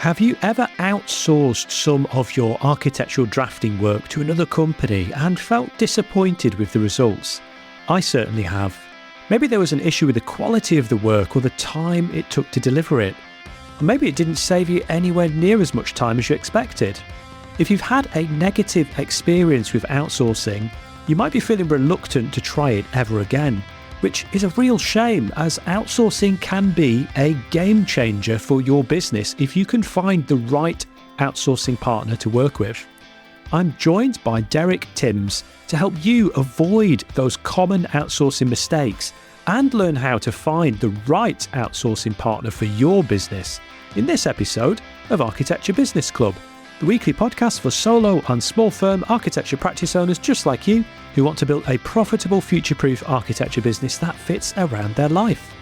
Have you ever outsourced some of your architectural drafting work to another company and felt disappointed with the results? I certainly have. Maybe there was an issue with the quality of the work or the time it took to deliver it. Or maybe it didn't save you anywhere near as much time as you expected. If you've had a negative experience with outsourcing, you might be feeling reluctant to try it ever again, which is a real shame, as outsourcing can be a game changer for your business if you can find the right outsourcing partner to work with. I'm joined by Derek Timms to help you avoid those common outsourcing mistakes and learn how to find the right outsourcing partner for your business in this episode of Architecture Business Club, the weekly podcast for solo and small firm architecture practice owners just like you who want to build a profitable, future-proof architecture business that fits around their life.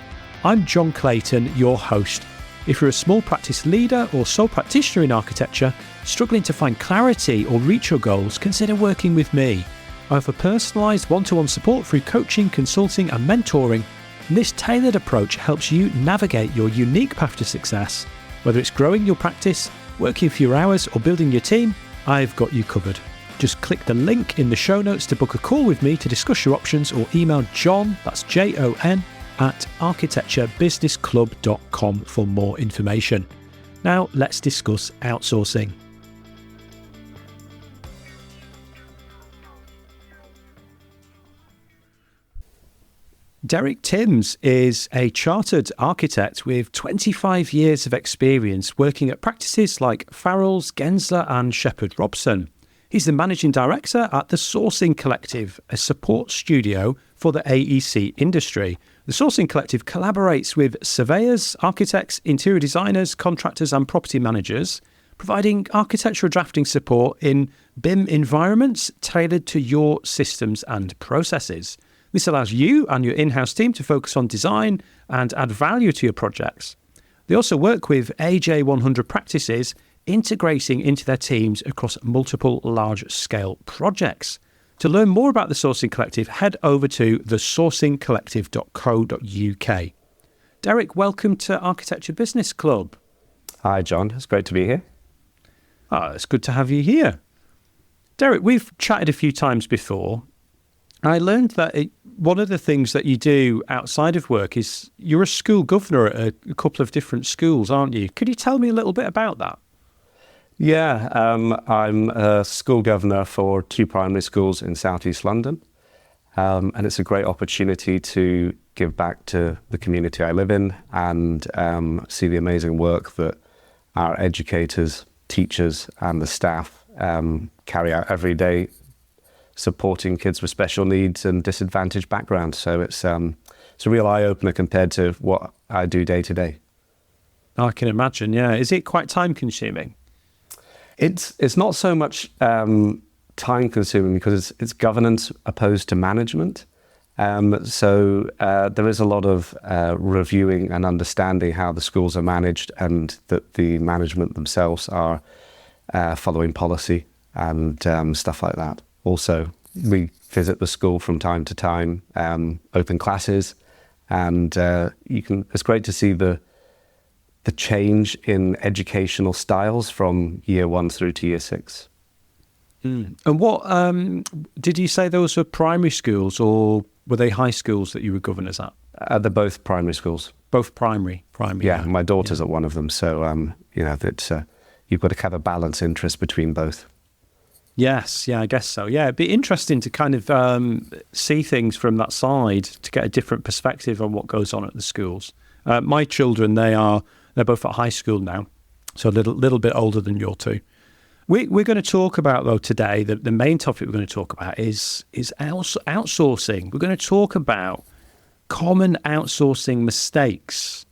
I'm John Clayton, your host. If you're a small practice leader or sole practitioner in architecture, struggling to find clarity or reach your goals, consider working with me. I offer personalised one-to-one support through coaching, consulting and mentoring, and this tailored approach helps you navigate your unique path to success. Whether it's growing your practice, working fewer hours or building your team, I've got you covered. Just click the link in the show notes to book a call with me to discuss your options, or email John, that's Jon, at architecturebusinessclub.com for more information. Now let's discuss outsourcing. Derek Timms is a chartered architect with 25 years of experience working at practices like Farrells, Gensler and Sheppard Robson. He's the managing director at the Sourcing Collective, a support studio for the AEC industry. The Sourcing Collective collaborates with surveyors, architects, interior designers, contractors and property managers, providing architectural drafting support in BIM environments tailored to your systems and processes. This allows you and your in-house team to focus on design and add value to your projects. They also work with AJ100 practices, integrating into their teams across multiple large-scale projects. To learn more about the Sourcing Collective, head over to thesourcingcollective.co.uk. Derek, welcome to Architecture Business Club. Hi, John. It's great to be here. It's good to have you here. Derek, we've chatted a few times before. I learned that one of the things that you do outside of work is you're a school governor at a couple of different schools, aren't you? Could you tell me a little bit about that? Yeah, I'm a school governor for 2 primary schools in southeast London, and it's a great opportunity to give back to the community I live in and see the amazing work that our educators, teachers and the staff carry out every day, supporting kids with special needs and disadvantaged backgrounds. So it's a real eye-opener compared to what I do day to day. I can imagine, yeah. Is it quite time-consuming? It's not so much time-consuming because it's governance opposed to management. So there is a lot of reviewing and understanding how the schools are managed and that the management themselves are following policy and stuff like that. Also, we visit the school from time to time, open classes, and it's great to see the change in educational styles from year 1 through to year 6. And what did you say those were primary schools, or were they high schools that you were governors at? They're both primary schools. Both primary. Yeah, my daughter's at one of them, so that you've got to have a balanced interest between both. Yes, yeah, I guess so. Yeah, it'd be interesting to kind of see things from that side to get a different perspective on what goes on at the schools. My children, they're both at high school now, so a little bit older than your two. We're going to talk about, though, today, the main topic we're going to talk about is outsourcing. We're going to talk about common outsourcing mistakes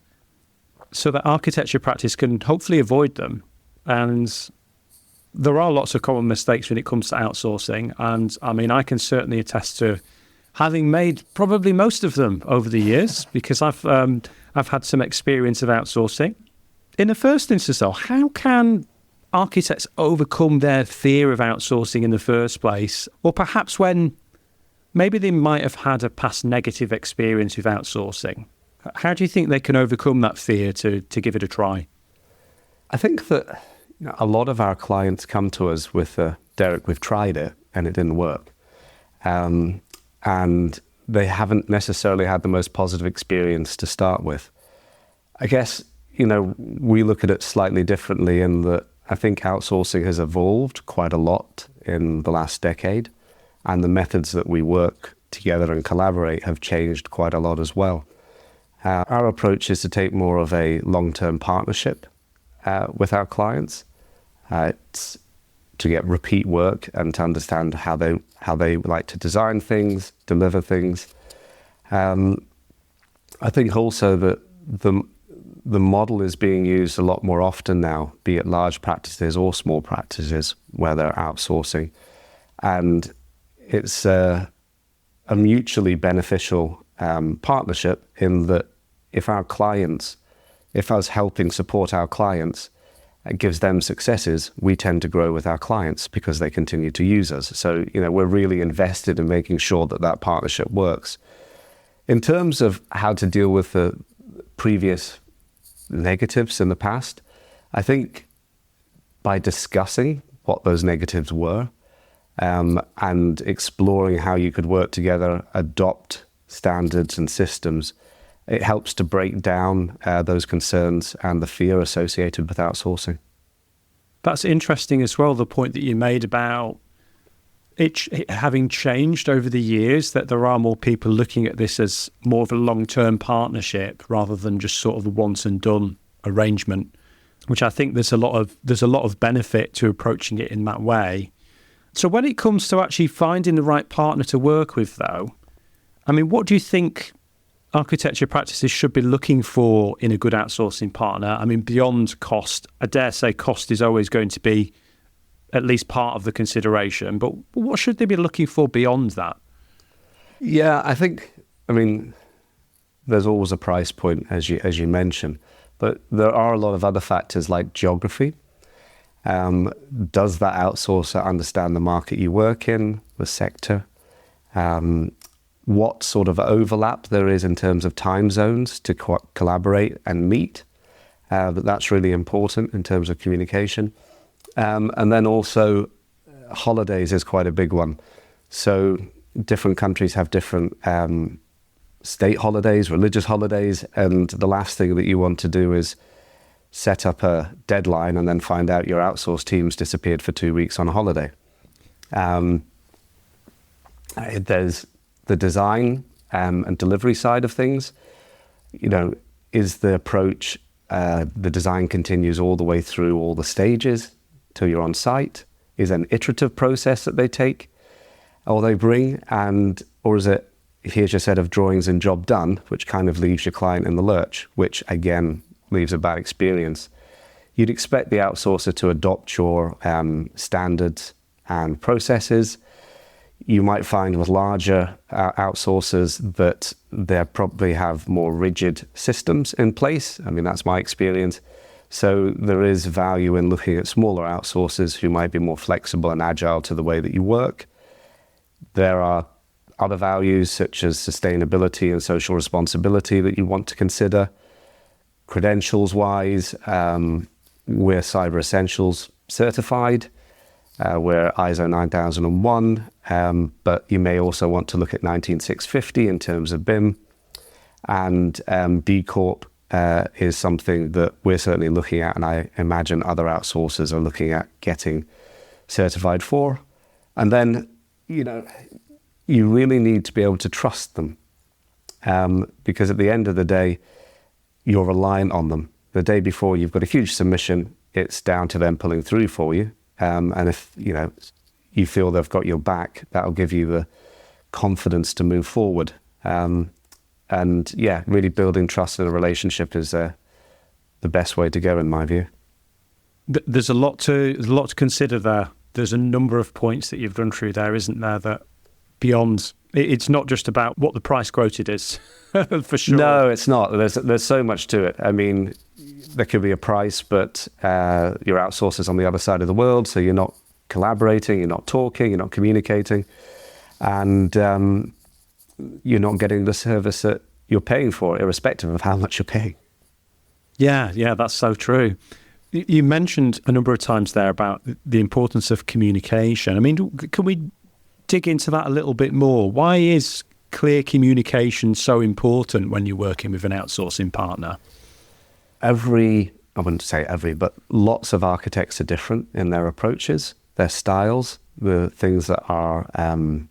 so that architecture practice can hopefully avoid them. And there are lots of common mistakes when it comes to outsourcing. And I mean, I can certainly attest to having made probably most of them over the years because I've had some experience of outsourcing. In the first instance, though, how can architects overcome their fear of outsourcing in the first place? Or perhaps when maybe they might have had a past negative experience with outsourcing. How do you think they can overcome that fear to give it a try? I think that a lot of our clients come to us with, Derek, we've tried it and it didn't work. And they haven't necessarily had the most positive experience to start with. I guess, we look at it slightly differently in that I think outsourcing has evolved quite a lot in the last decade, and the methods that we work together and collaborate have changed quite a lot as well. Our approach is to take more of a long-term partnership with our clients. It's to get repeat work and to understand how they like to design things, deliver things. I think also that the model is being used a lot more often now, be it large practices or small practices where they're outsourcing. And it's a mutually beneficial partnership in that if us helping support our clients, it gives them successes, we tend to grow with our clients because they continue to use us. So, we're really invested in making sure that partnership works. In terms of how to deal with the previous negatives in the past, I think by discussing what those negatives were and exploring how you could work together, adopt standards and systems, it helps to break down those concerns and the fear associated with outsourcing. That's interesting as well, the point that you made about it having changed over the years, that there are more people looking at this as more of a long-term partnership rather than just sort of a once and done arrangement, which I think there's a lot of benefit to approaching it in that way. So when it comes to actually finding the right partner to work with, though, I mean, what do you think architecture practices should be looking for in a good outsourcing partner? I mean, beyond cost, I dare say cost is always going to be at least part of the consideration, but what should they be looking for beyond that? Yeah, I mean, there's always a price point, as you mentioned, but there are a lot of other factors like geography. Does that outsourcer understand the market you work in, the sector? What sort of overlap there is in terms of time zones to collaborate and meet? But that's really important in terms of communication. And then also holidays is quite a big one. So different countries have different state holidays, religious holidays, and the last thing that you want to do is set up a deadline and then find out your outsourced team's disappeared for 2 weeks on a holiday. There's the design and delivery side of things. Is the approach, the design continues all the way through all the stages till you're on site? Is an iterative process that they take or they bring, or is it, here's your set of drawings and job done, which kind of leaves your client in the lurch, which again leaves a bad experience. You'd expect the outsourcer to adopt your standards and processes. You might find with larger outsourcers that they probably have more rigid systems in place. I mean, that's my experience. So there is value in looking at smaller outsourcers who might be more flexible and agile to the way that you work. There are other values such as sustainability and social responsibility that you want to consider. Credentials-wise, we're Cyber Essentials certified. We're ISO 9001, but you may also want to look at 19650 in terms of BIM. And B Corp is something that we're certainly looking at, and I imagine other outsourcers are looking at getting certified for. And then, you really need to be able to trust them, because at the end of the day, you're reliant on them. The day before you've got a huge submission, it's down to them pulling through for you. And if you feel they've got your back, that'll give you the confidence to move forward. And yeah, really building trust in a relationship is the best way to go, in my view. There's a lot to consider there. There's a number of points that you've run through there, isn't there? That beyond, it's not just about what the price quoted is, for sure. No, it's not. There's so much to it. I mean, there could be a price, but your outsourcer's on the other side of the world, so you're not collaborating, you're not talking, you're not communicating, and you're not getting the service that you're paying for, irrespective of how much you're paying. Yeah, that's so true. You mentioned a number of times there about the importance of communication. I mean, can we dig into that a little bit more? Why is clear communication so important when you're working with an outsourcing partner? I wouldn't say every, but lots of architects are different in their approaches, their styles, the things that are, from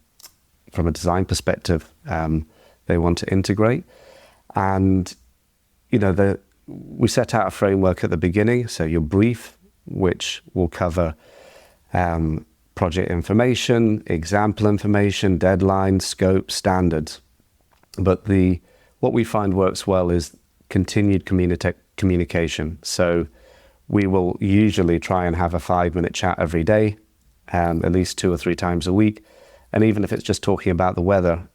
a design perspective, they want to integrate. And, we set out a framework at the beginning, so your brief, which will cover project information, example information, deadlines, scope, standards. But what we find works well is continued communication. So we will usually try and have a 5-minute chat every day, at least 2 or 3 times a week. And even if it's just talking about the weather,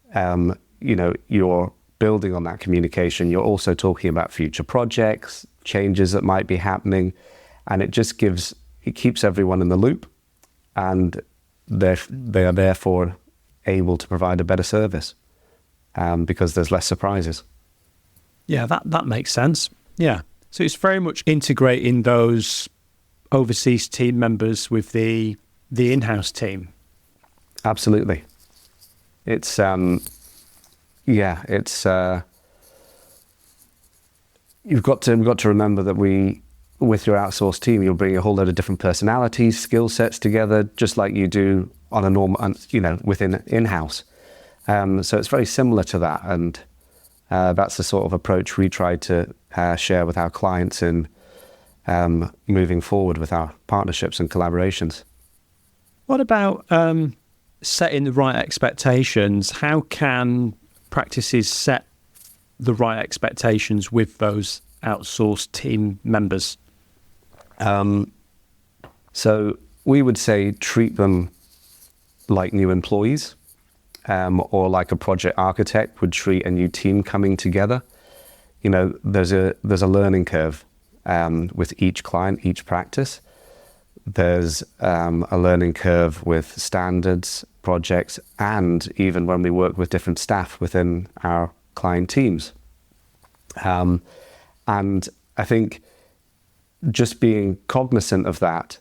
you're building on that communication. You're also talking about future projects, changes that might be happening, and it keeps everyone in the loop, and they are therefore able to provide a better service because there's less surprises. Yeah, that makes sense. Yeah. So it's very much integrating those overseas team members with the in-house team. Absolutely. It's you've got to remember that with your outsourced team, you'll bring a whole load of different personalities, skill sets together, just like you do on a normal, within in-house. So it's very similar to that, and that's the sort of approach we try to share with our clients in moving forward with our partnerships and collaborations. What about setting the right expectations? How can practices set the right expectations with those outsourced team members? So we would say treat them like new employees, or like a project architect would treat a new team coming together. There's a learning curve with each client, each practice. There's a learning curve with standards, projects, and even when we work with different staff within our client teams. And I think just being cognizant of that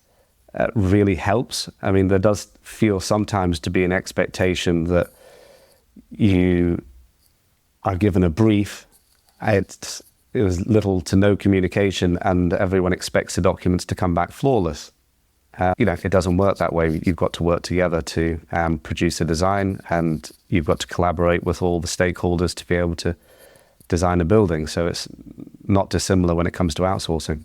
really helps. I mean, there does feel sometimes to be an expectation that you are given a brief, it was little to no communication, and everyone expects the documents to come back flawless. It doesn't work that way. You've got to work together to produce a design, and you've got to collaborate with all the stakeholders to be able to design a building. So it's not dissimilar when it comes to outsourcing.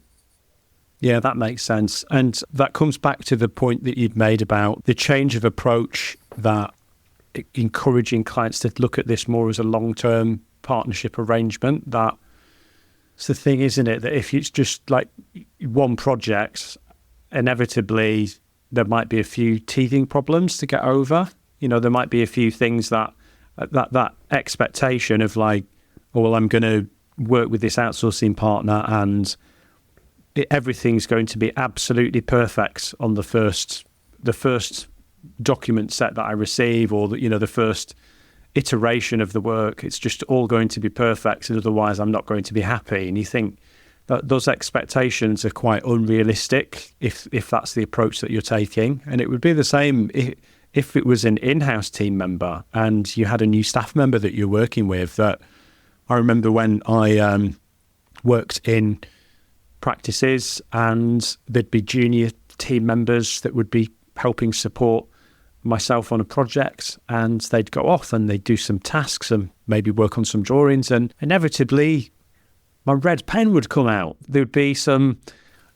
Yeah, that makes sense. And that comes back to the point that you'd made about the change of approach, that encouraging clients to look at this more as a long-term partnership arrangement. That's the thing, isn't it? That if it's just like one project, inevitably there might be a few teething problems to get over. There might be a few things that expectation of like, oh, well, I'm going to work with this outsourcing partner and everything's going to be absolutely perfect on the first document set that I receive, or the first iteration of the work. It's just all going to be perfect, and otherwise I'm not going to be happy. And you think that those expectations are quite unrealistic if that's the approach that you're taking. And it would be the same if it was an in-house team member and you had a new staff member that you're working with. That I remember when I worked in practices, and there'd be junior team members that would be helping support myself on a project, and they'd go off and they'd do some tasks and maybe work on some drawings, and inevitably my red pen would come out. There'd be some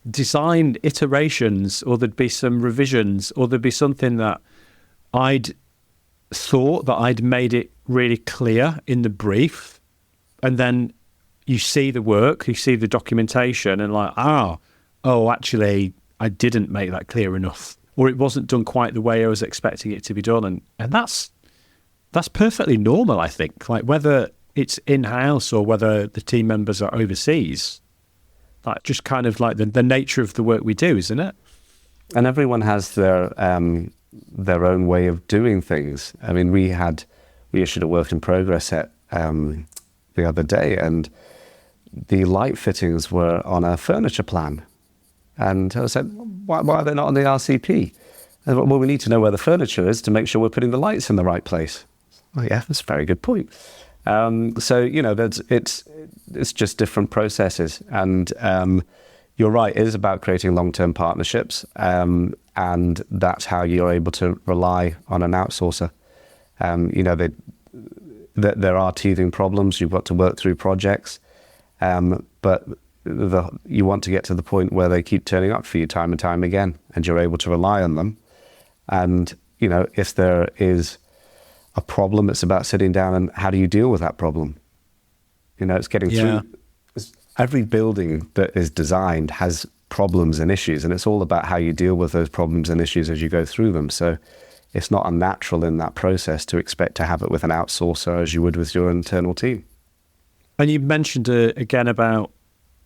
design iterations, or there'd be some revisions, or there'd be something that I'd thought that I'd made it really clear in the brief, and then you see the work, you see the documentation, and like, actually, I didn't make that clear enough, or it wasn't done quite the way I was expecting it to be done. And that's perfectly normal, I think. Like, whether it's in-house or whether the team members are overseas, like just kind of like the nature of the work we do, isn't it? And everyone has their own way of doing things. I mean, we issued a work in progress set the other day, and the light fittings were on a furniture plan. And I said, why are they not on the RCP? And, well, we need to know where the furniture is to make sure we're putting the lights in the right place. Well, yeah, that's a very good point. So, it's just different processes. And you're right, it is about creating long-term partnerships. And that's how you're able to rely on an outsourcer. There are teething problems. You've got to work through projects. But you want to get to the point where they keep turning up for you time and time again, and you're able to rely on them. And, if there is a problem, it's about sitting down and how do you deal with that problem? It's getting through. Every building that is designed has problems and issues, and it's all about how you deal with those problems and issues as you go through them. So it's not unnatural in that process to expect to have it with an outsourcer as you would with your internal team. And you mentioned again about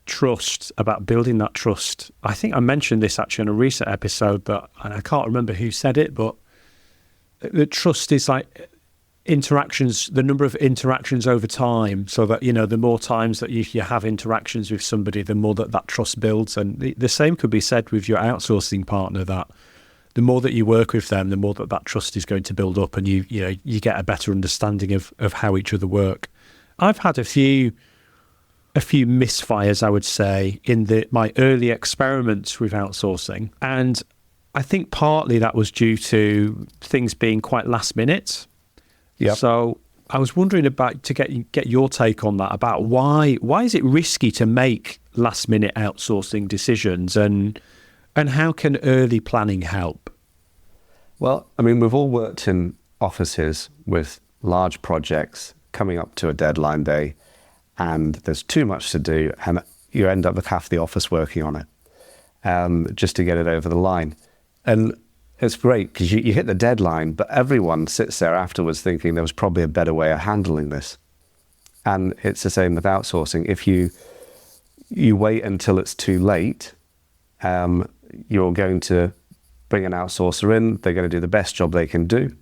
trust, about building that trust. I think I mentioned this actually in a recent episode, and I can't remember who said it, but the trust is like interactions, the number of interactions over time, so that, the more times that you have interactions with somebody, the more that trust builds. And the same could be said with your outsourcing partner, that the more that you work with them, the more that trust is going to build up, and you get a better understanding of how each other work. I've had a few misfires, I would say, in my early experiments with outsourcing. And I think partly that was due to things being quite last minute. Yeah. So I was wondering to get your take on that, about why is it risky to make last minute outsourcing decisions, and how can early planning help? Well, we've all worked in offices with large projects coming up to a deadline day, and there's too much to do, and you end up with half the office working on it just to get it over the line. And it's great because you hit the deadline, but everyone sits there afterwards thinking there was probably a better way of handling this. And it's the same with outsourcing. If you wait until it's too late, you're going to bring an outsourcer in. They're going to do the best job they can do.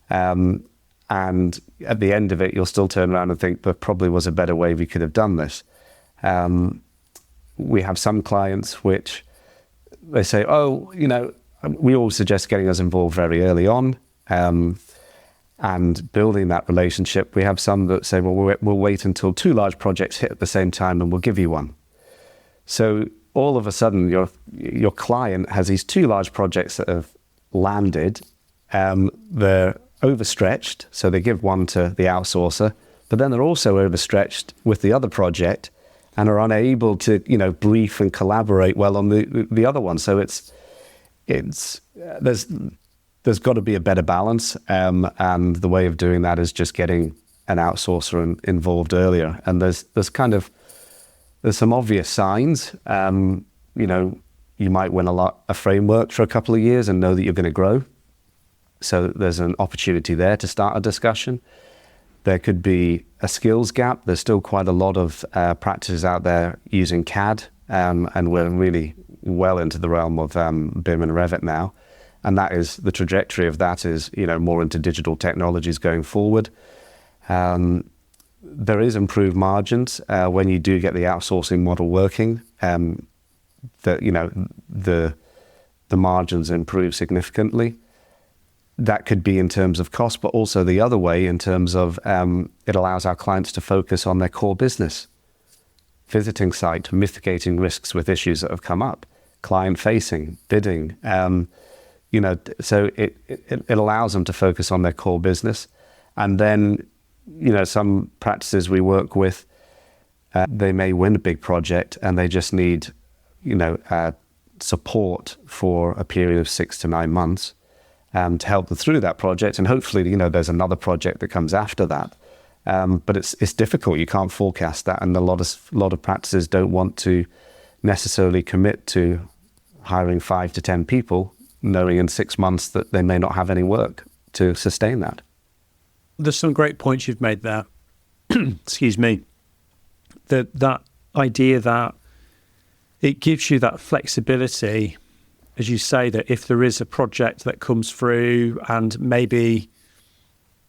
And at the end of it, you'll still turn around and think there probably was a better way we could have done this. We have some clients which they say, we always suggest getting us involved very early on and building that relationship. We have some that say, well, we'll wait until 2 large projects hit at the same time and we'll give you one. So all of a sudden, your client has these 2 large projects that have landed. They're overstretched, so they give one to the outsourcer, but then they're also overstretched with the other project and are unable to, brief and collaborate well on the other one. So there's got to be a better balance, and the way of doing that is just getting an outsourcer involved earlier. And there's some obvious signs. You might win a framework for a couple of years and know that you're going to grow. So there's an opportunity there to start a discussion. There could be a skills gap. There's still quite a lot of practices out there using CAD, and we're really well into the realm of BIM and Revit now. And that is, the trajectory of that is, more into digital technologies going forward. There is improved margins when you do get the outsourcing model working. The margins improve significantly. That could be in terms of cost, but also the other way in terms of it allows our clients to focus on their core business. Visiting site, mitigating risks with issues that have come up, client-facing, bidding. So it allows them to focus on their core business. And then, some practices we work with, they may win a big project and they just need, support for a period of 6 to 9 months. To help them through that project, and hopefully, there's another project that comes after that. But it's difficult. You can't forecast that, and a lot of practices don't want to necessarily commit to hiring 5 to 10 people, knowing in 6 months that they may not have any work to sustain that. There's some great points you've made there. Excuse me. That idea that it gives you that flexibility, as you say, that if there is a project that comes through and maybe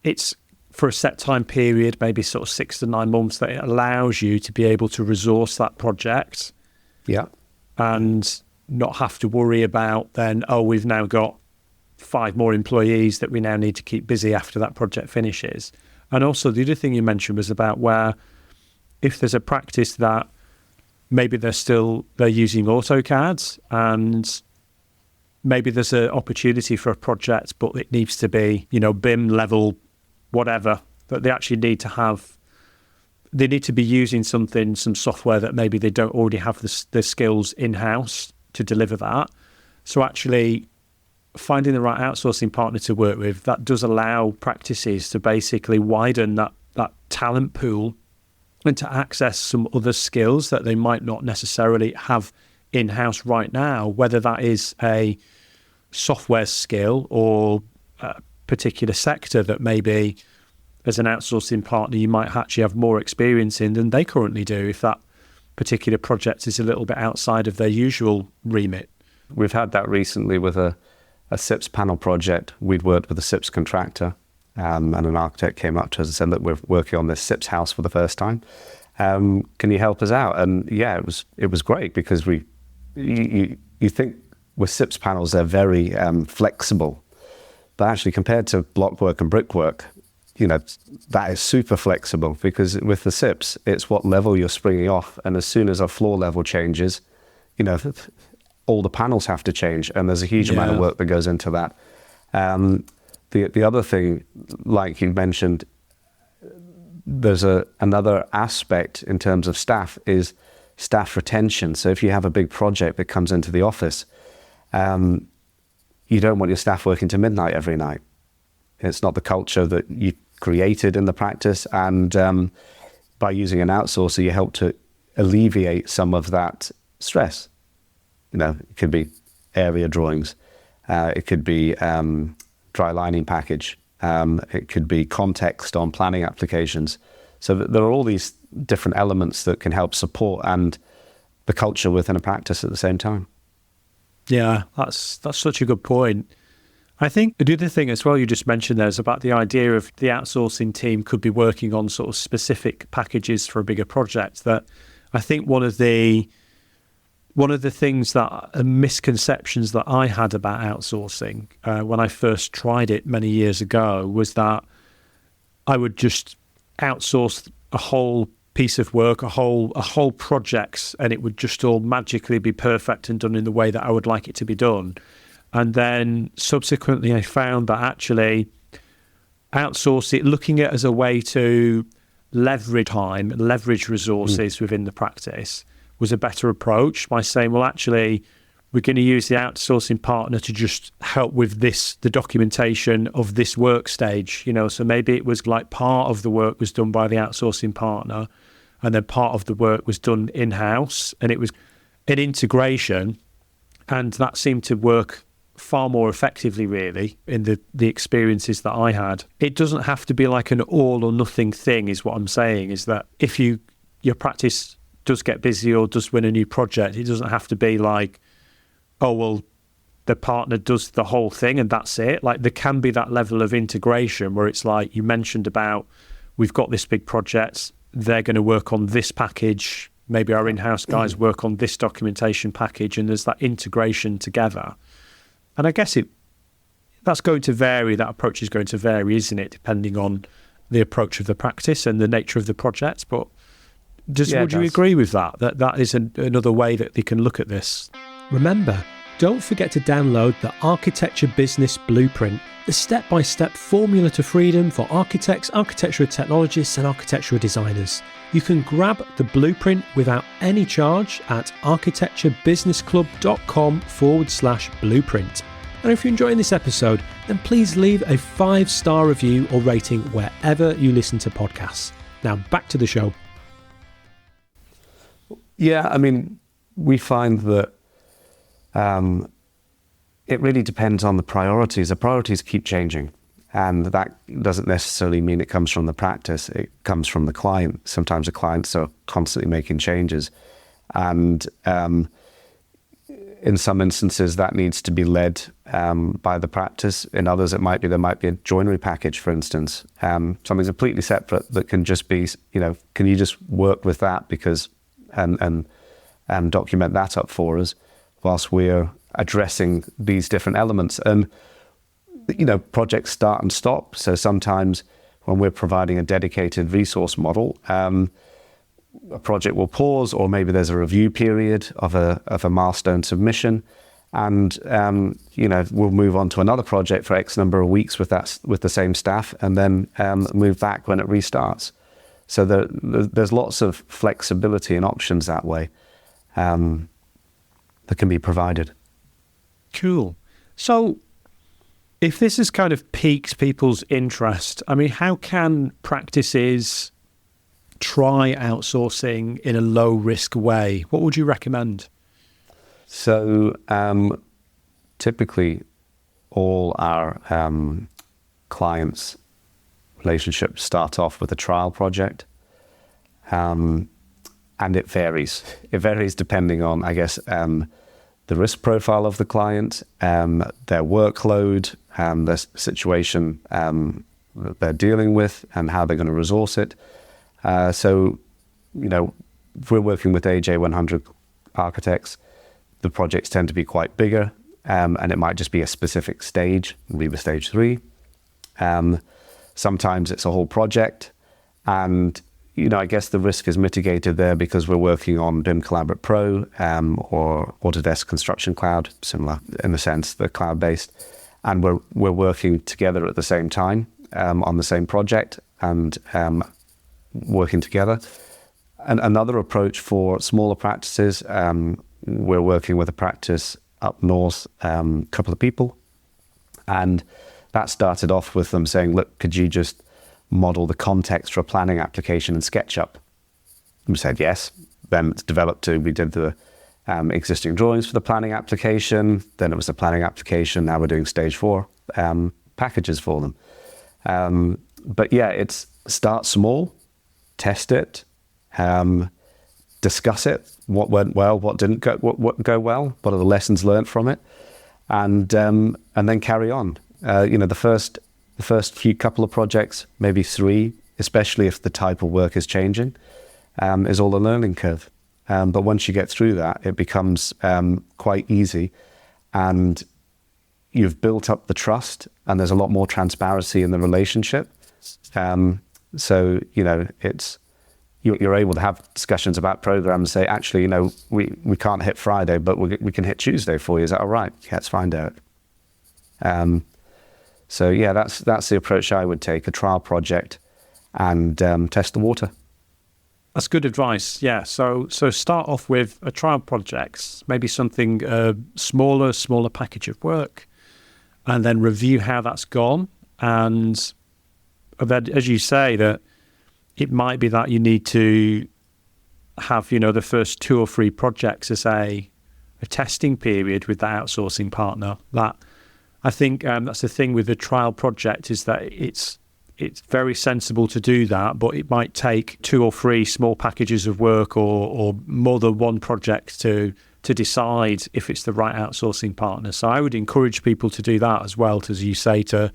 it's for a set time period, maybe sort of 6 to 9 months, that it allows you to be able to resource that project. Yeah. And not have to worry about then, oh, we've now got 5 more employees that we now need to keep busy after that project finishes. And also the other thing you mentioned was about where if there's a practice that maybe they're using AutoCAD and maybe there's an opportunity for a project, but it needs to be, BIM level, whatever, that they actually need to have. They need to be using some software that maybe they don't already have the skills in-house to deliver that. So actually finding the right outsourcing partner to work with, that does allow practices to basically widen that talent pool and to access some other skills that they might not necessarily have in-house right now, whether that is a software skill or a particular sector that maybe as an outsourcing partner you might actually have more experience in than they currently do if that particular project is a little bit outside of their usual remit. We've had that recently with a SIPS panel project. We'd worked with a SIPS contractor and an architect came up to us and said, look, we're working on this SIPS house for the first time. Can you help us out? And yeah, it was great because you think with SIPS panels, they're very flexible, but actually compared to block work and brickwork, that is super flexible because with the SIPs, it's what level you're springing off. And as soon as a floor level changes, all the panels have to change. And there's a huge amount of work that goes into that. The other thing, like you mentioned, there's another aspect in terms of staff is staff retention. So if you have a big project that comes into the office, you don't want your staff working to midnight every night. It's not the culture that you created in the practice, and by using an outsourcer, you help to alleviate some of that stress. It could be area drawings, it could be dry lining package, it could be context on planning applications. So there are all these different elements that can help support and the culture within a practice at the same time. Yeah, that's such a good point. I think the other thing as well you just mentioned there is about the idea of the outsourcing team could be working on sort of specific packages for a bigger project. That I think one of the things that misconceptions that I had about outsourcing when I first tried it many years ago was that I would just outsource a whole piece of work, a whole project, and it would just all magically be perfect and done in the way that I would like it to be done. And then subsequently, I found that actually outsource it, looking at it as a way to leverage time, leverage resources within the practice was a better approach by saying, well, actually, we're going to use the outsourcing partner to just help with the documentation of this work stage. So maybe it was like part of the work was done by the outsourcing partner and then part of the work was done in-house, and it was an integration, and that seemed to work far more effectively, really, in the experiences that I had. It doesn't have to be like an all or nothing thing, is what I'm saying, is that if your practice does get busy or does win a new project, it doesn't have to be like, oh, well, the partner does the whole thing and that's it. Like, there can be that level of integration where it's like you mentioned about, we've got this big project, they're going to work on this package, maybe our in-house guys work on this documentation package, and there's that integration together. And I guess that's going to vary, that approach is going to vary, isn't it, depending on the approach of the practice and the nature of the project. But would you agree with that? That is another way that they can look at this? Remember, don't forget to download the Architecture Business Blueprint, the step-by-step formula to freedom for architects, architectural technologists and architectural designers. You can grab the blueprint without any charge at architecturebusinessclub.com/blueprint. And if you're enjoying this episode, then please leave a 5-star review or rating wherever you listen to podcasts. Now back to the show. Yeah, I mean, we find that it really depends on the priorities. The priorities keep changing, and that doesn't necessarily mean it comes from the practice. It comes from the client. Sometimes the clients are constantly making changes, and in some instances that needs to be led by the practice. In others, there might be a joinery package, for instance, something completely separate that can just be, can you just work with that because and document that up for us? whilst we're addressing these different elements. And, projects start and stop. So sometimes when we're providing a dedicated resource model, a project will pause, or maybe there's a review period of a milestone submission, and we'll move on to another project for X number of weeks with the same staff, and then move back when it restarts. So there's lots of flexibility and options that way that can be provided. Cool. So if this has kind of piqued people's interest, I mean, how can practices try outsourcing in a low risk way? What would you recommend? So typically all our clients' relationships start off with a trial project, and it varies. It varies depending on, I guess, the risk profile of the client, their workload, the situation that they're dealing with, and how they're going to resource it. So, if we're working with AJ100 architects, the projects tend to be quite bigger, and it might just be a specific stage, maybe stage 3. Sometimes it's a whole project, and I guess the risk is mitigated there because we're working on BIM Collaborate Pro or Autodesk Construction Cloud, similar in the sense they're cloud-based, and we're working together at the same time on the same project and working together. And another approach for smaller practices, we're working with a practice up north, a couple of people, and that started off with them saying, look, could you just model the context for a planning application in SketchUp? And we said yes. Then it's developed to, we did the existing drawings for the planning application, then it was the planning application, now we're doing stage 4 packages for them. But yeah, it's start small, test it, discuss it, what went well, what didn't go well, what are the lessons learned from it, and then carry on. The first few couple of projects, maybe 3, especially if the type of work is changing, is all a learning curve. But once you get through that, it becomes quite easy, and you've built up the trust, and there's a lot more transparency in the relationship. So it's you're able to have discussions about programs. Say, actually, we can't hit Friday, but we can hit Tuesday for you. Is that all right? Yeah, it's fine, Derek. So yeah, that's the approach I would take: a trial project and test the water. That's good advice. Yeah. So start off with a trial project, maybe something smaller package of work, and then review how that's gone. And then, as you say, that it might be that you need to have, the first 2 or 3 projects as a testing period with the outsourcing partner. That I think that's the thing with the trial project, is that it's very sensible to do that, but it might take 2 or 3 small packages of work or more than one project to decide if it's the right outsourcing partner. So I would encourage people to do that as well, as you say, to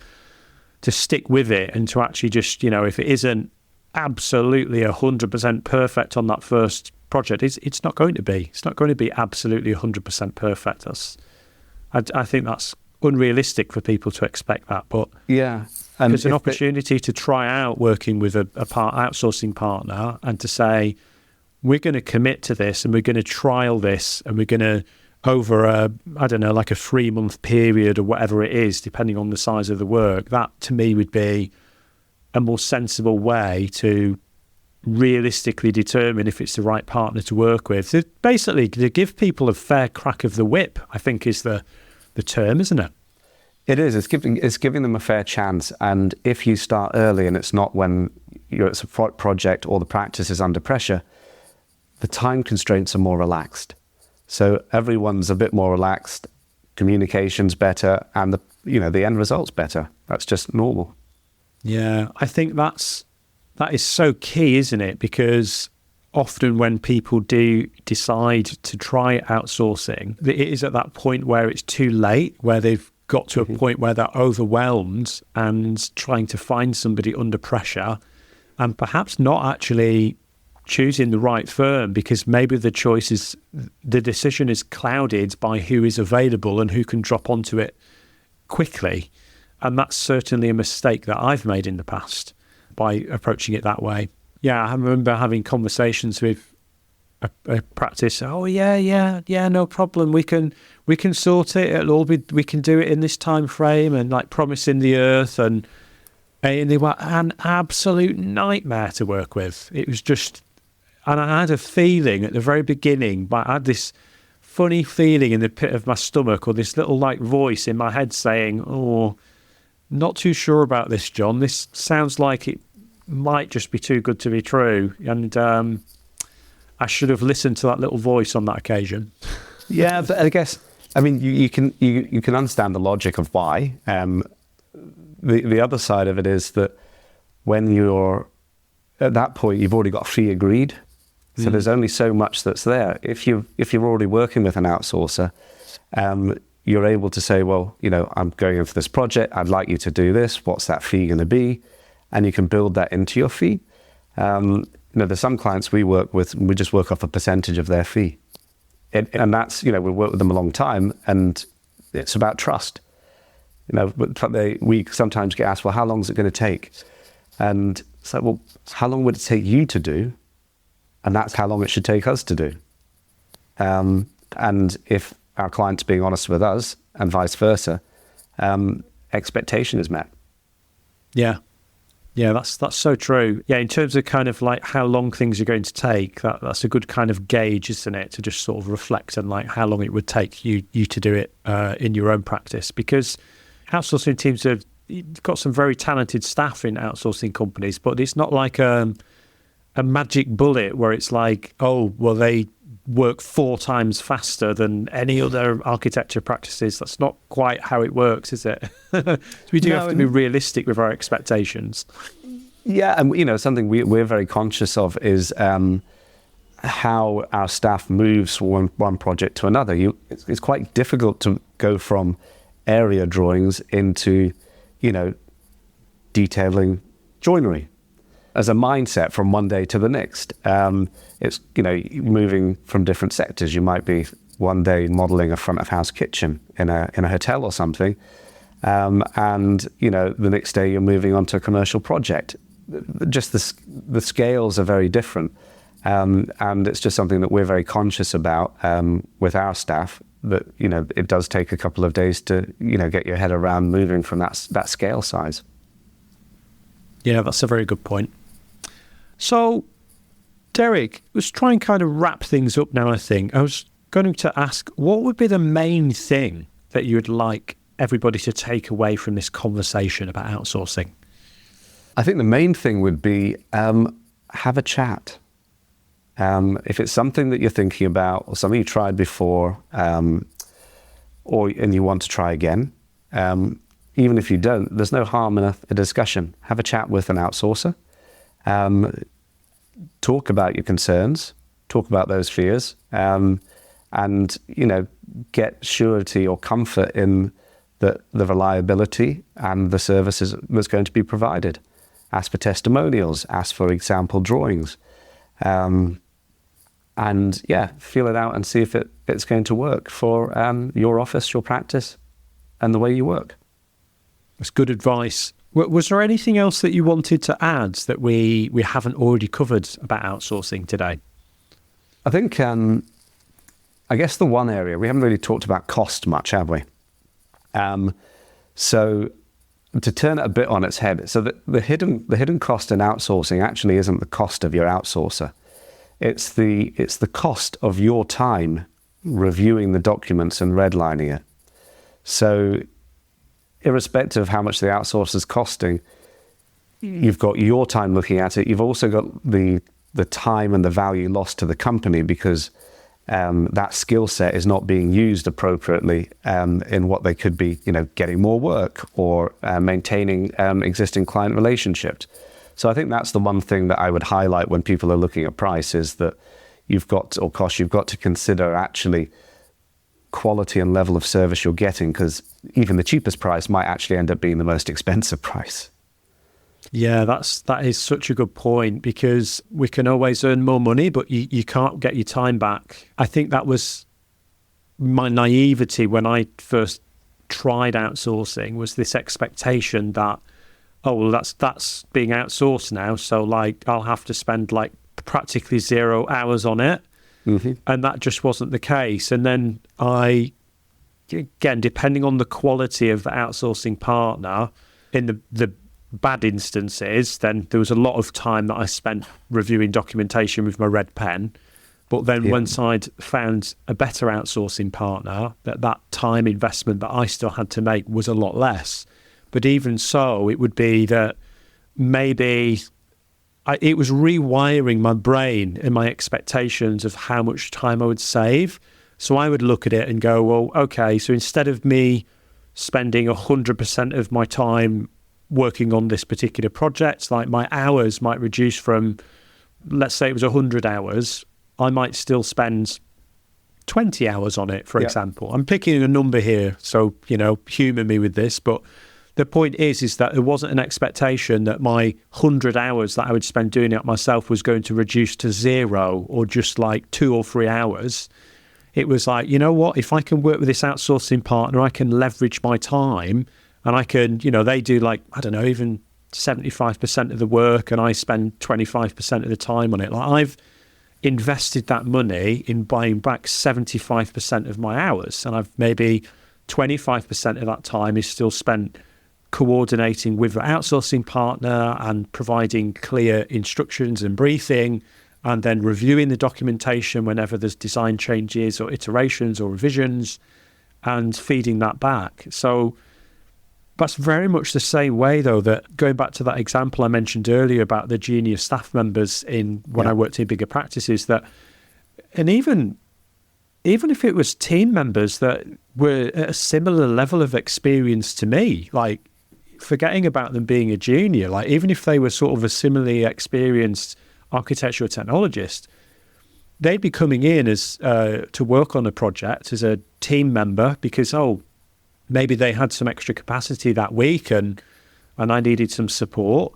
stick with it and to actually just, if it isn't absolutely 100% perfect on that first project, it's not going to be. It's not going to be absolutely 100% perfect. I think that's unrealistic for people to expect that, but yeah, and there's an opportunity to try out working with a outsourcing partner and to say, we're going to commit to this and we're going to trial this and we're going to, over like a 3-month period or whatever it is, depending on the size of the work. That to me would be a more sensible way to realistically determine if it's the right partner to work with. So basically, to give people a fair crack of the whip, I think is the term, isn't it? It is. It's giving them a fair chance. And if you start early and it's not when it's a project or the practice is under pressure, the time constraints are more relaxed. So everyone's a bit more relaxed, communication's better, and the end result's better. That's just normal. Yeah, I think that is so key, isn't it? Because often when people do decide to try outsourcing, it is at that point where it's too late, where they've got to a point where they're overwhelmed and trying to find somebody under pressure and perhaps not actually choosing the right firm, because maybe the decision is clouded by who is available and who can drop onto it quickly. And that's certainly a mistake that I've made in the past by approaching it that way. Yeah, I remember having conversations with a practice. Oh yeah, no problem. We can sort it. We can do it in this time frame, and like promising the earth, and they were an absolute nightmare to work with. It was just, and I had a feeling at the very beginning, but I had this funny feeling in the pit of my stomach, or this little like voice in my head saying, "Oh, not too sure about this, John. This sounds like it might just be too good to be true." And I should have listened to that little voice on that occasion. Yeah, but I guess, I mean, you can understand the logic of why. The other side of it is that when you're at that point, you've already got a fee agreed. So there's only so much that's there. If you're already working with an outsourcer, you're able to say, well, I'm going in for this project. I'd like you to do this. What's that fee going to be? And you can build that into your fee. There's some clients we work with, and we just work off a percentage of their fee. And that's, we work with them a long time, and it's about trust. We sometimes get asked, well, how long is it going to take? And it's like, well, how long would it take you to do? And that's how long it should take us to do. And if our client's being honest with us and vice versa, expectation is met. Yeah. Yeah, that's so true. Yeah, in terms of kind of like how long things are going to take, that's a good kind of gauge, isn't it? To just sort of reflect on like how long it would take you to do it in your own practice. Because outsourcing teams have got some very talented staff in outsourcing companies, but it's not like a magic bullet where it's like, oh, well, they work 4 times faster than any other architecture practices. That's not quite how it works, is it? So we do have to be realistic with our expectations. Yeah, and something we're very conscious of is how our staff moves from one project to another. It's quite difficult to go from area drawings into, detailing joinery as a mindset from one day to the next. It's, moving from different sectors. You might be one day modeling a front of house kitchen in a hotel or something. And, the next day you're moving on to a commercial project. Just the scales are very different. And it's just something that we're very conscious about with our staff, that, it does take a couple of days to, get your head around moving from that scale size. Yeah, that's a very good point. So, Derek, let's try and kind of wrap things up now, I think. I was going to ask, what would be the main thing that you would like everybody to take away from this conversation about outsourcing? I think the main thing would be have a chat. If it's something that you're thinking about, or something you tried before, and you want to try again, even if you don't, there's no harm in a discussion. Have a chat with an outsourcer. Talk about your concerns, talk about those fears, and get surety or comfort in the reliability and the services that's going to be provided. Ask for testimonials, ask for example drawings, and feel it out and see if it's going to work for your office, your practice, and the way you work. That's good advice. Was there anything else that you wanted to add that we haven't already covered about outsourcing today? I think, I guess the one area, we haven't really talked about cost much, have we? So to turn it a bit on its head, so the hidden cost in outsourcing actually isn't the cost of your outsourcer. It's the cost of your time reviewing the documents and redlining it. So irrespective of how much the outsourcer is costing, you've got your time looking at it. You've also got the time and the value lost to the company because that skill set is not being used appropriately in what they could be, getting more work or maintaining existing client relationships. So I think that's the one thing that I would highlight when people are looking at price, is that you've got to consider actually quality and level of service you're getting, because even the cheapest price might actually end up being the most expensive price. Yeah, that is such a good point, because we can always earn more money, but you can't get your time back. I think that was my naivety when I first tried outsourcing, was this expectation that, oh, well, that's being outsourced now, so like I'll have to spend like practically 0 hours on it. Mm-hmm. And that just wasn't the case. And then again, depending on the quality of the outsourcing partner, in the bad instances, then there was a lot of time that I spent reviewing documentation with my red pen. But then once I'd found a better outsourcing partner, that time investment that I still had to make was a lot less. But even so, it would be that maybe it was rewiring my brain and my expectations of how much time I would save. So I would look at it and go, well, okay, so instead of me spending 100% of my time working on this particular project, like my hours might reduce from, let's say it was 100 hours, I might still spend 20 hours on it, for example. I'm picking a number here, so, humour me with this, but the point is that there wasn't an expectation that my 100 hours that I would spend doing it myself was going to reduce to 0 or just like 2 or 3 hours. It was like, you know what, if I can work with this outsourcing partner, I can leverage my time, and I can, they do like, I don't know, even 75% of the work, and I spend 25% of the time on it. Like, I've invested that money in buying back 75% of my hours, and I've maybe 25% of that time is still spent coordinating with the outsourcing partner and providing clear instructions and briefing, and then reviewing the documentation whenever there's design changes or iterations or revisions, and feeding that back. So that's very much the same way, though, that going back to that example I mentioned earlier about the junior staff members when I worked in bigger practices, and even if it was team members that were at a similar level of experience to me, like forgetting about them being a junior, like even if they were sort of a similarly experienced architectural technologist, they'd be coming in as to work on a project as a team member because, maybe they had some extra capacity that week and I needed some support.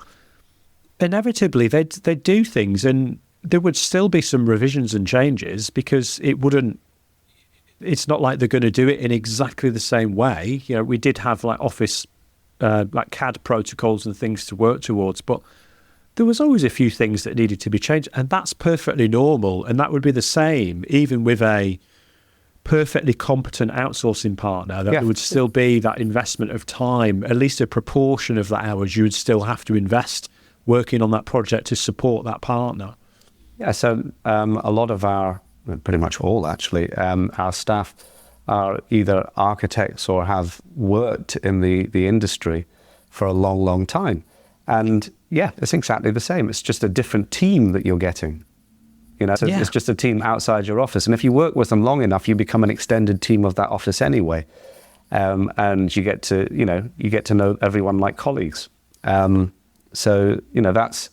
Inevitably, they'd do things, and there would still be some revisions and changes because it's not like they're going to do it in exactly the same way. We did have like office, like CAD protocols and things to work towards, but there was always a few things that needed to be changed, and that's perfectly normal. And that would be the same even with a perfectly competent outsourcing partner, that there would still be that investment of time, at least a proportion of the hours you would still have to invest working on that project to support that partner. Yeah, so a lot of pretty much all actually, our staff are either architects or have worked in the industry for a long, long time. And it's exactly the same. It's just a different team that you're getting. It's just a team outside your office. And if you work with them long enough, you become an extended team of that office anyway. And you get to know everyone like colleagues. So that's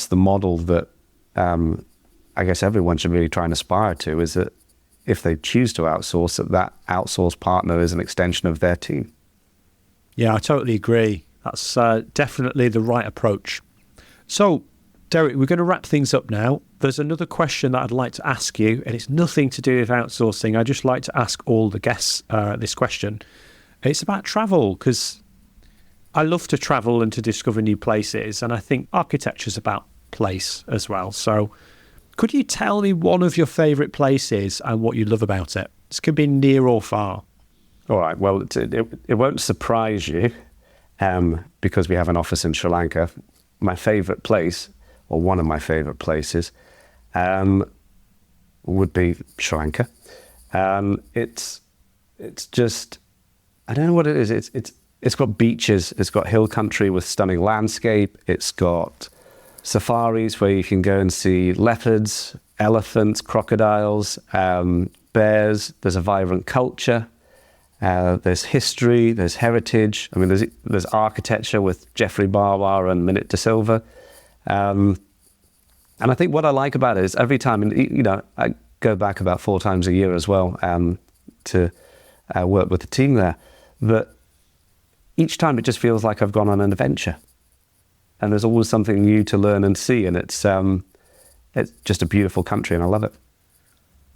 the model that I guess everyone should really try and aspire to, is that if they choose to outsource, that outsourced partner is an extension of their team. Yeah, I totally agree. That's definitely the right approach. So, Derek, we're going to wrap things up now. There's another question that I'd like to ask you, and it's nothing to do with outsourcing. I just like to ask all the guests this question. It's about travel, because I love to travel and to discover new places, and I think architecture's about place as well. So could you tell me one of your favourite places and what you love about it? This can be near or far. All right. Well, it won't surprise you because we have an office in Sri Lanka. My favourite place, or one of my favourite places, would be Sri Lanka. It's just, I don't know what it is. It's got beaches. It's got hill country with stunning landscape. It's got safaris where you can go and see leopards, elephants, crocodiles, bears. There's a vibrant culture. There's history. There's heritage. I mean, there's architecture with Geoffrey Bawa and Minute de Silva. And I think what I like about it is every time, and I go back about 4 times a year as well to work with the team there, that each time it just feels like I've gone on an adventure. and there's always something new to learn and see, and it's just a beautiful country, and I love it.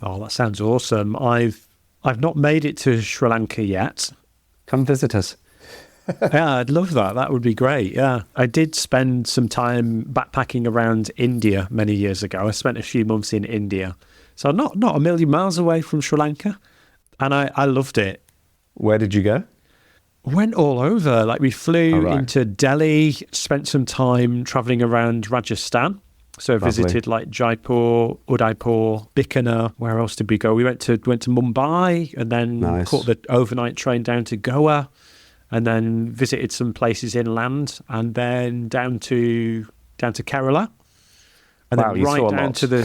Oh, that sounds awesome. I've not made it to Sri Lanka yet. Come visit us. Yeah, I'd love that. That would be great. Yeah. I did spend some time backpacking around India many years ago. I spent a few months in India. So not a million miles away from Sri Lanka. And I loved it. Where did you go? Went all over. Like, we flew into Delhi, spent some time traveling around Rajasthan. So I visited like Jaipur, Udaipur, Bikaner. Where else did we go? We went to Mumbai, and then caught the overnight train down to Goa, and then visited some places inland, and then down to Kerala. And then right down to the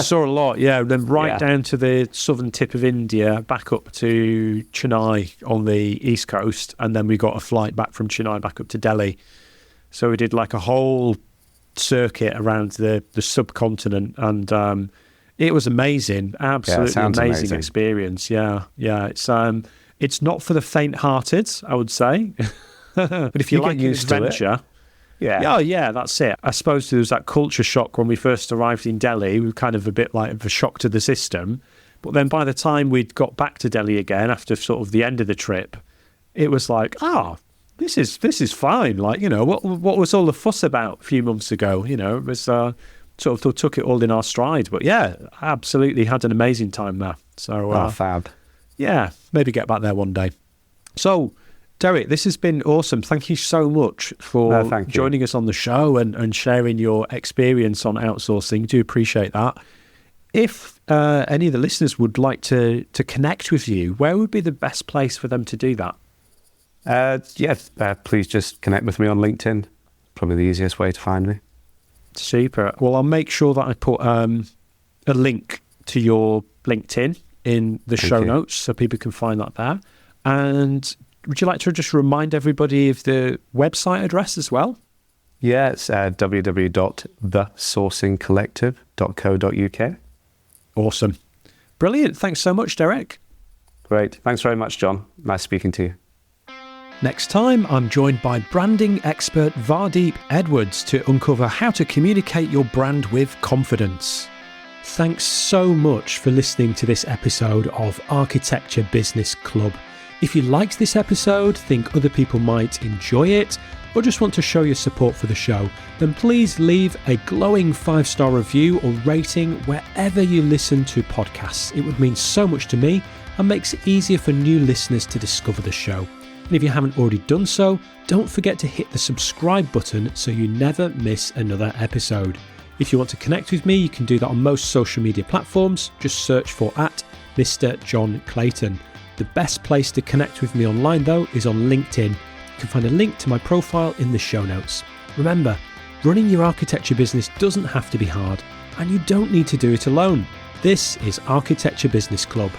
saw a lot, yeah. And then down to the southern tip of India, back up to Chennai on the east coast, and then we got a flight back from Chennai back up to Delhi. So we did like a whole circuit around the subcontinent, and it was amazing, absolutely amazing experience. Yeah. It's not for the faint-hearted, I would say, but if you like adventure. Yeah, that's it. I suppose there was that culture shock when we first arrived in Delhi. We were kind of a bit like of a shock to the system. But then by the time we'd got back to Delhi again, after sort of the end of the trip, it was like, this is fine. Like, you know, what was all the fuss about a few months ago? You know, it was sort of took it all in our stride. But yeah, absolutely had an amazing time there. So fab. Yeah, maybe get back there one day. So, Derek, this has been awesome. Thank you so much for joining us on the show and sharing your experience on outsourcing. Do appreciate that. If any of the listeners would like to connect with you, where would be the best place for them to do that? Please just connect with me on LinkedIn. Probably the easiest way to find me. Super. Well, I'll make sure that I put a link to your LinkedIn in the show notes so people can find that there. And would you like to just remind everybody of the website address as well? Yeah, it's www.thesourcingcollective.co.uk. Awesome. Brilliant. Thanks so much, Derek. Great. Thanks very much, John. Nice speaking to you. Next time, I'm joined by branding expert Vardeep Edwards to uncover how to communicate your brand with confidence. Thanks so much for listening to this episode of Architecture Business Club. If you liked this episode, think other people might enjoy it, or just want to show your support for the show, then please leave a glowing 5-star review or rating wherever you listen to podcasts. It would mean so much to me and makes it easier for new listeners to discover the show. And if you haven't already done so, don't forget to hit the subscribe button so you never miss another episode. If you want to connect with me, you can do that on most social media platforms. Just search for @Mr. John Clayton. The best place to connect with me online, though, is on LinkedIn. You can find a link to my profile in the show notes. Remember, running your architecture business doesn't have to be hard, and you don't need to do it alone. This is Architecture Business Club.